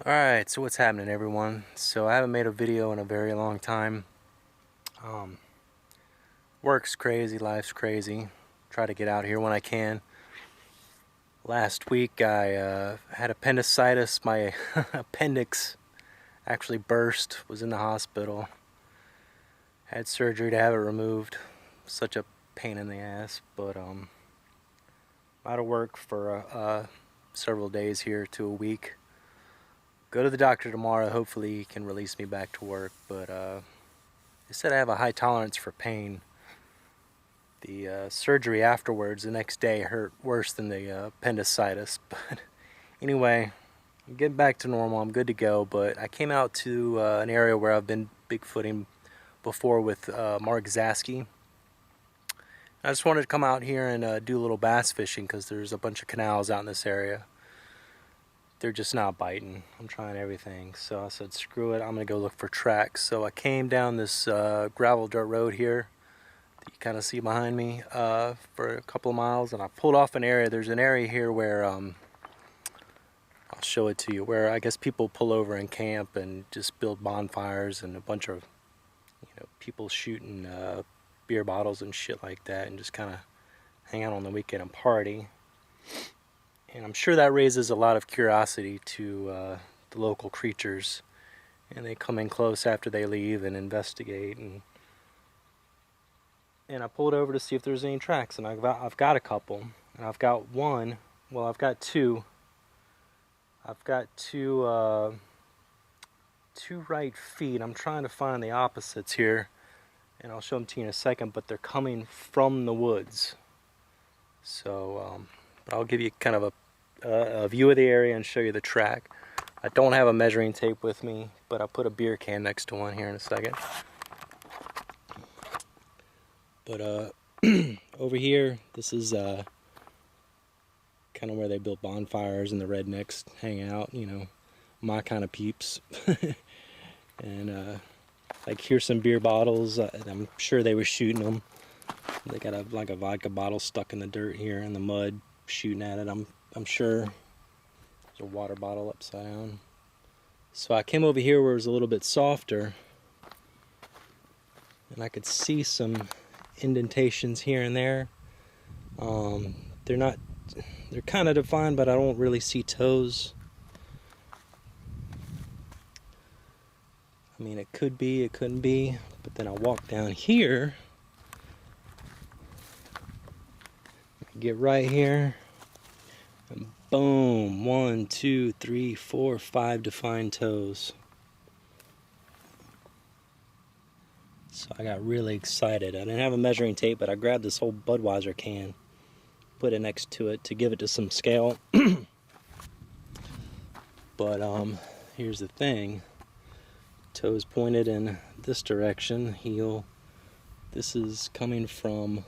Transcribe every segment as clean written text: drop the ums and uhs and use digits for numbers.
Alright, so what's happening, everyone? So I haven't made a video in a very long time. Work's crazy, life's crazy. Try to get out here when I can. Last week I had appendicitis. My appendix actually burst, was in the hospital. Had surgery to have it removed. Such a pain in the ass, but out of work for several days here to a week. Go to the doctor tomorrow. Hopefully he can release me back to work, but they said I have a high tolerance for pain. The surgery afterwards, the next day, hurt worse than the appendicitis. But anyway, I'm getting back to normal. I'm good to go, but I came out to an area where I've been Bigfooting before with Mark Zaski. I just wanted to come out here and do a little bass fishing because there's a bunch of canals out in this area. They're just not biting. I'm trying everything. So I said, screw it, I'm gonna go look for tracks. So I came down this gravel dirt road here that you kind of see behind me for a couple of miles, and I pulled off an area. There's an area here where I'll show it to you, where I guess people pull over and camp and just build bonfires, and a bunch of people shooting beer bottles and shit like that, and just kind of hang out on the weekend and party. And I'm sure that raises a lot of curiosity to the local creatures, and they come in close after they leave and investigate. And I pulled over to see if there's any tracks, and I've got a couple, and I've got one. Well, I've got two. I've got two right feet. I'm trying to find the opposites here, and I'll show them to you in a second. But they're coming from the woods, so but I'll give you kind of a view of the area and show you the track. I don't have a measuring tape with me, but I'll put a beer can next to one here in a second. But over here, this is kind of where they build bonfires and the rednecks hang out, my kind of peeps. And like, here's some beer bottles. I'm sure they were shooting them. They got like a vodka bottle stuck in the dirt here in the mud, shooting at it. I'm sure there's a water bottle upside down. So I came over here where it was a little bit softer, and I could see some indentations here and there. They're kind of defined, but I don't really see toes. I mean, it could be, it couldn't be. But then I walk down here, get right here, and boom, 1, 2, 3, 4, 5 defined toes. So I got really excited. I didn't have a measuring tape, but I grabbed this whole Budweiser can, put it next to it to give it to some scale. But here's the thing. Toes pointed in this direction, heel. This is coming from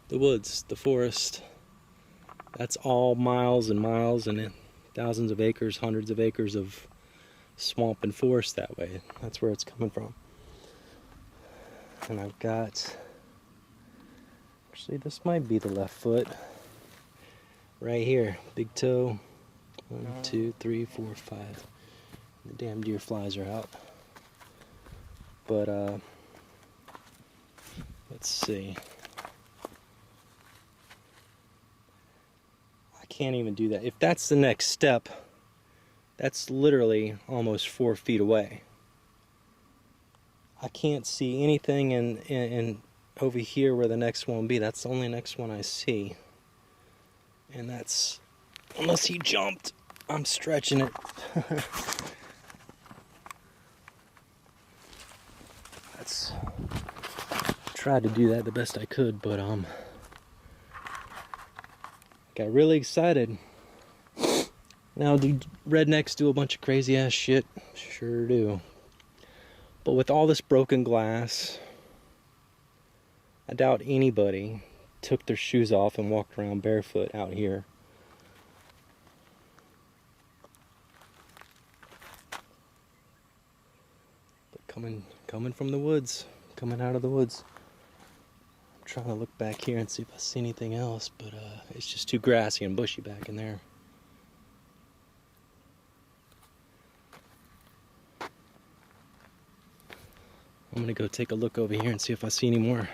the woods, the forest. That's all miles and miles and thousands of acres, hundreds of acres of swamp and forest that way. That's where it's coming from. And I've got, actually this might be the left foot. Right here, big toe. 1, 2, 3, 4, 5. The damn deer flies are out. But let's see. I can't even do that. If that's the next step, that's literally almost 4 feet away. I can't see anything in over here where the next one will be. That's the only next one I see. And that's, unless he jumped, I'm stretching it. That's, tried to do that the best I could, but got really excited. Now, do rednecks do a bunch of crazy ass shit? Sure do. But with all this broken glass, I doubt anybody took their shoes off and walked around barefoot out here. But coming from the woods, coming out of the woods. I'm trying to look back here and see if I see anything else, but it's just too grassy and bushy back in there. I'm gonna go take a look over here and see if I see any more.